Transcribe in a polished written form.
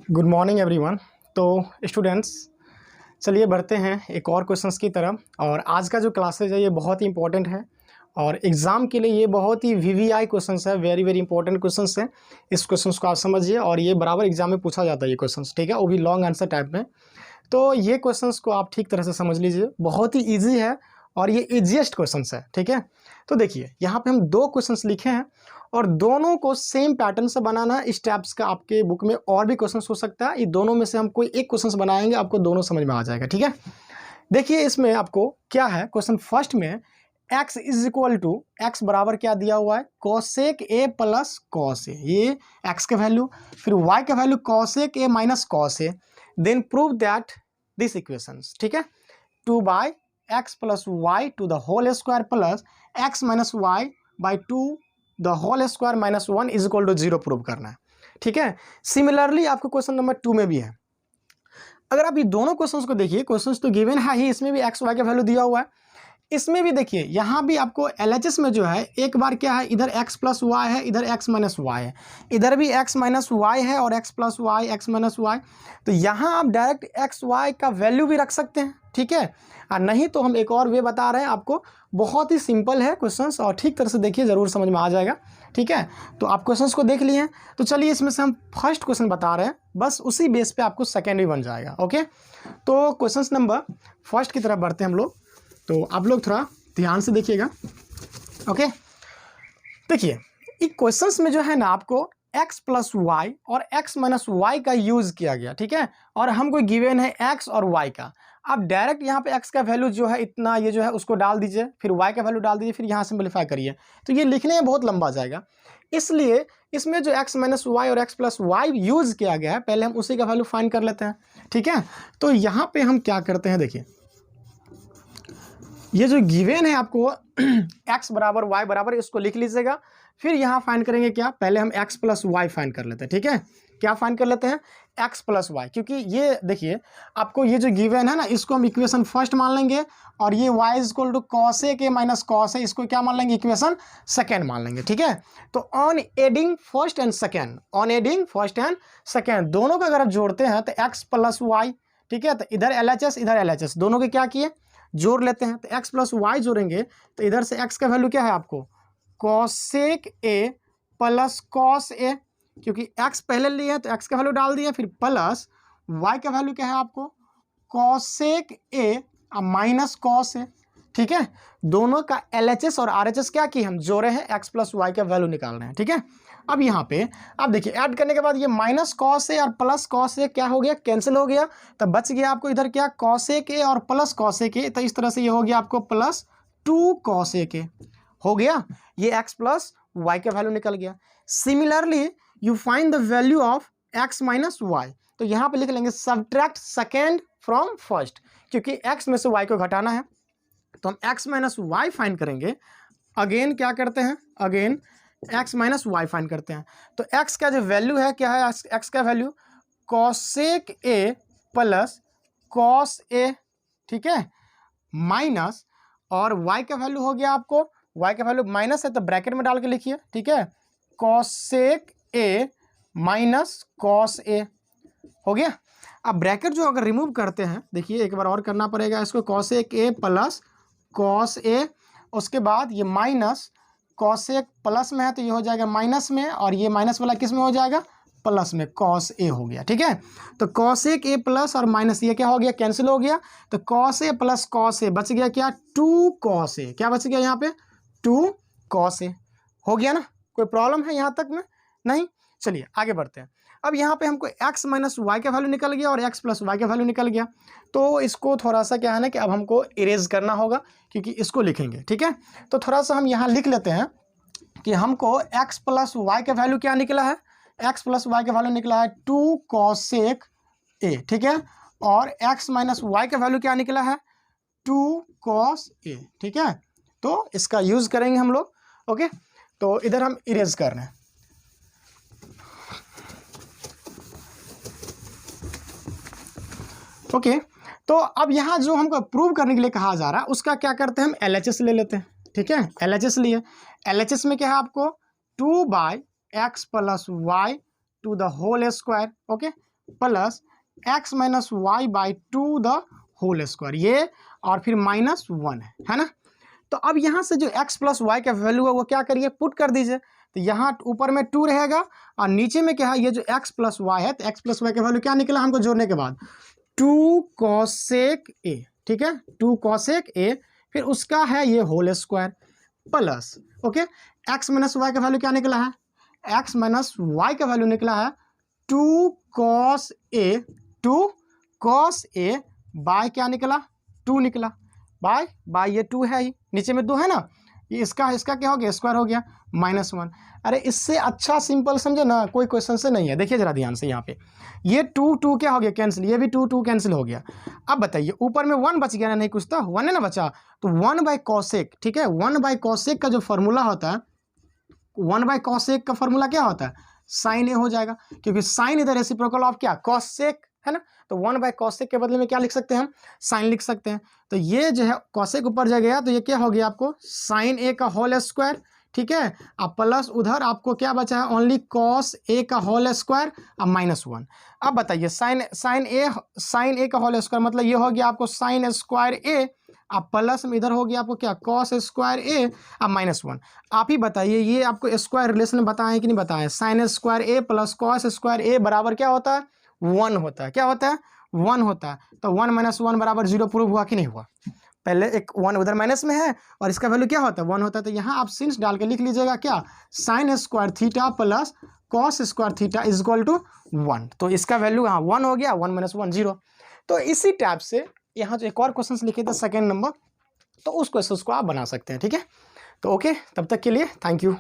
Good morning everyone. तो students, चलिए बढ़ते हैं एक और क्वेश्चंस की तरफ। और आज का जो क्लासेज है ये बहुत ही इंपॉर्टेंट है और एग्ज़ाम के लिए ये बहुत ही वीवीआई क्वेश्चंस है, वेरी वेरी इंपॉर्टेंट क्वेश्चंस है। इस क्वेश्चंस को आप समझिए और ये बराबर एग्जाम में पूछा जाता है ये क्वेश्चंस, ठीक है, वो भी लॉन्ग आंसर टाइप में। तो ये क्वेश्चंस को आप ठीक तरह से समझ लीजिए, बहुत ही ईजी है और ये ईजीएस्ट क्वेश्चंस है, ठीक है। तो देखिए यहाँ पे हम दो क्वेश्चंस लिखे हैं और दोनों को सेम पैटर्न से बनाना है। इस टाइप्स का आपके बुक में और भी क्वेश्चंस हो सकता है, ये दोनों में से हम कोई एक क्वेश्चंस बनाएंगे, आपको दोनों समझ में आ जाएगा, ठीक है। देखिए इसमें आपको क्या है, क्वेश्चन फर्स्ट में x is equal to X बराबर क्या दिया हुआ है, cosec A plus cos A, ये x का वैल्यू, फिर y का value cosec A minus cos A, then prove that this equations, ठीक है। 2/x plus Y to the whole square plus x minus Y by 2 the whole square minus 1 is equal to 0 prove करना है, ठीक है। Similarly आपको question number 2 में भी है। अगर आप ये दोनों क्वेश्चंस को देखिए, क्वेश्चंस तो गिवन है ही, इसमें भी एक्स वाई का वैल्यू दिया हुआ है, इसमें भी देखिए यहाँ भी आपको एलएचएस में जो है एक बार क्या है, इधर x प्लस वाई है, इधर x माइनस वाई है, इधर भी x माइनस वाई है और x plus Y, x minus Y. तो यहाँ आप डायरेक्ट एक्स वाई का वैल्यू भी रख सकते हैं, ठीक है। और नहीं तो हम एक और वे बता रहे हैं आपको, बहुत ही सिंपल है क्वेश्चंस और ठीक तरह से देखिए, ज़रूर समझ में आ जाएगा, ठीक है। तो आप क्वेश्चंस को देख लिए हैं, तो चलिए इसमें से हम फर्स्ट क्वेश्चन बता रहे हैं, बस उसी बेस पे आपको सेकेंड भी बन जाएगा, ओके। तो क्वेश्चन नंबर फर्स्ट की तरफ बढ़ते हैं हम लोग, तो आप लोग थोड़ा ध्यान से देखिएगा, ओके। देखिए ये क्वेश्चंस में जो है ना आपको x प्लस वाई और x माइनस वाई का यूज़ किया गया, ठीक है। और हमको गिवन है x और y का, आप डायरेक्ट यहाँ पे x का वैल्यू जो है इतना, ये जो है उसको डाल दीजिए, फिर y का वैल्यू डाल दीजिए, फिर यहाँ सिंपलीफाई करिए, तो ये लिखने में बहुत लंबा जाएगा। इसलिए इसमें जो x माइनस वाई और x प्लस वाई यूज़ किया गया है, पहले हम उसी का वैल्यू फाइंड कर लेते हैं, ठीक है। तो यहाँ पर हम क्या करते हैं, देखिए ये जो गिवन है आपको x बराबर y बराबर, इसको लिख लीजिएगा। फिर यहाँ फाइंड करेंगे क्या, पहले हम x प्लस वाई फाइंड कर लेते हैं, ठीक है। क्या फाइंड कर लेते हैं, x प्लस वाई, क्योंकि ये देखिए आपको ये जो गिवन है ना, इसको हम इक्वेशन फर्स्ट मान लेंगे और ये y is equal to cos A के माइनस कॉस ए, इसको क्या मान लेंगे, इक्वेशन सेकेंड मान लेंगे, ठीक है। तो on adding first and second, on adding first and second दोनों का अगर आप जोड़ते हैं तो x प्लस वाई, ठीक है। तो इधर LHS इधर LHS, दोनों के क्या किए, जोड़ लेते हैं। तो x प्लस वाई जोड़ेंगे तो इधर से x का वैल्यू क्या है आपको, कॉसेक ए प्लस कॉस ए, क्योंकि x पहले लिए तो x का वैल्यू डाल दिया, फिर प्लस y का वैल्यू क्या है आपको, cosec A minus cos A, ठीक है। दोनों का LHS और RHS क्या किए, हम जोड़े हैं, x प्लस वाई का वैल्यू निकाल रहे हैं, ठीक है। अब यहाँ पे आप देखिए ऐड करने के बाद ये माइनस कॉस ए और प्लस कॉस ए क्या हो गया, कैंसिल हो गया, तब बच गया आपको इधर क्या, कॉसेक ए और प्लस कॉसेक ए। तो इस तरह से ये हो गया आपको प्लस 2 कॉसेक ए हो गया, ये x प्लस वाई का वैल्यू निकल गया। Similarly you find the value of x minus Y, तो यहाँ पे लिख लेंगे सबट्रैक्ट सेकेंड फ्रॉम फर्स्ट, क्योंकि x में से y को घटाना है, तो हम x माइनस वाई फाइंड करेंगे। अगेन क्या करते हैं, again x minus Y find करते हैं। तो x का जो वैल्यू है क्या है, x का value cosec A plus cos A, ठीक है, माइनस, और y का वैल्यू हो गया आपको, y का वैल्यू माइनस है तो ब्रैकेट में डाल के लिखिए, ठीक है, कॉसेक ए माइनस कॉस ए हो गया। अब ब्रैकेट जो अगर रिमूव करते हैं, देखिए एक बार और करना पड़ेगा इसको, कॉसेक ए प्लस कॉस ए, उसके बाद ये माइनस, कॉसेक प्लस में है तो ये हो जाएगा माइनस में, और ये माइनस वाला किस में हो जाएगा, प्लस में, कॉस ए हो गया, ठीक है। तो कॉसेक ए प्लस और माइनस ये क्या हो गया, कैंसिल हो गया, तो कॉस ए प्लस कॉस ए बच गया क्या, 2 कॉस ए, क्या बच गया यहाँ पे, 2 कॉस ए हो गया ना। कोई प्रॉब्लम है यहाँ तक में, नहीं। चलिए आगे बढ़ते हैं। अब यहाँ पे हमको x माइनस वाई का वैल्यू निकल गया और x प्लस वाई का वैल्यू निकल गया, तो इसको थोड़ा सा क्या है ना कि अब हमको इरेज करना होगा, क्योंकि इसको लिखेंगे, ठीक है। तो थोड़ा सा हम यहाँ लिख लेते हैं कि हमको x प्लस वाई का वैल्यू क्या निकला है, x प्लस वाई का वैल्यू निकला है 2 कॉसेक ए, ठीक है, और x माइनस वाई का वैल्यू क्या निकला है, 2 कॉस ए, ठीक है। तो इसका यूज़ करेंगे हम लोग, ओके। तो इधर हम इरेज कर रहे हैं, ओके। तो अब यहाँ जो हमको प्रूव करने के लिए कहा जा रहा है उसका क्या करते हैं, हम LHS ले लेते हैं, ठीक है। LHS लिए, LHS में क्या है आपको 2/x plus Y to the whole square, okay, plus X minus Y by 2 the whole square, ये और फिर -1 है ना। तो अब यहाँ से जो x प्लस वाई का वैल्यू है वो क्या करिए, पुट कर दीजिए। तो यहाँ ऊपर में 2 रहेगा और नीचे में क्या है, ये जो x प्लस वाई है, तो x प्लस वाई का वैल्यू क्या निकला हमको जोड़ने के बाद 2 कोसेक ए, ठीक है, 2 कोसेक ए, फिर उसका है ये whole square plus, okay, x minus Y का वैल्यू क्या निकला है, x माइनस वाई का वैल्यू निकला है 2 cos A, 2 cos A by क्या निकला, 2 निकला, बाय ये 2 है ही, नीचे में 2 है ना, ये इसका क्या हो गया, स्क्वायर हो गया -1। अरे इससे अच्छा सिंपल समझे ना, कोई क्वेश्चन से नहीं है। देखिए जरा ध्यान से यहाँ पे, ये 2 क्या हो गया कैंसिल, ये भी 2 कैंसिल हो गया। अब बताइए ऊपर में 1 बच गया ना, नहीं कुछ तो 1 है ना बचा, तो 1 बाई कॉसेक, ठीक है, 1 बाई कॉसेक का जो फॉर्मूला होता है, 1 बाई कॉसेक का फॉर्मूला क्या होता है, साइन ए हो जाएगा, क्योंकि साइन इधर रेसिप्रोकल ऑफ क्या, कॉसेक है ना। तो 1 बाई कॉसेक के बदले में क्या लिख सकते हैं हम, साइन लिख सकते हैं। तो ये जो है कॉसेक ऊपर जा गया, तो ये क्या हो गया आपको साइन ए का होल स्क्वायर, ठीक है, अब प्लस उधर आपको क्या बचा है, ओनली कॉस ए का होल स्क्वायर अब -1। अब बताइए साइन ए का होल स्क्वायर मतलब ये हो गया आपको साइन स्क्वायर ए, अब प्लस में इधर हो गया आपको क्या, कॉस स्क्वायर ए अब -1। आप ही बताइए ये आपको स्क्वायर रिलेशन में बताएं कि नहीं बताएं, साइन स्क्वायर ए प्लस कॉस स्क्वायर ए बराबर क्या होता है, 1 होता है, क्या होता है, 1 होता है। तो 1 - 1 बराबर 0 प्रूव हुआ कि नहीं हुआ, पहले एक 1 उधर माइनस में है और इसका वैल्यू क्या होता है, 1 होता है। तो यहाँ आप सिंस डाल के लिख लीजिएगा क्या, sine square theta plus cos square theta is equal to 1। तो इसका वैल्यू यहाँ 1 हो गया, 1 - 1 0। तो इसी टाइप से यहाँ जो एक और क्वेश्चन लिखे थे सेकेंड नंबर, तो उस क्वेश्चन को आप बना सकते हैं, ठीक है। तो ओके, तब तक के लिए थैंक यू।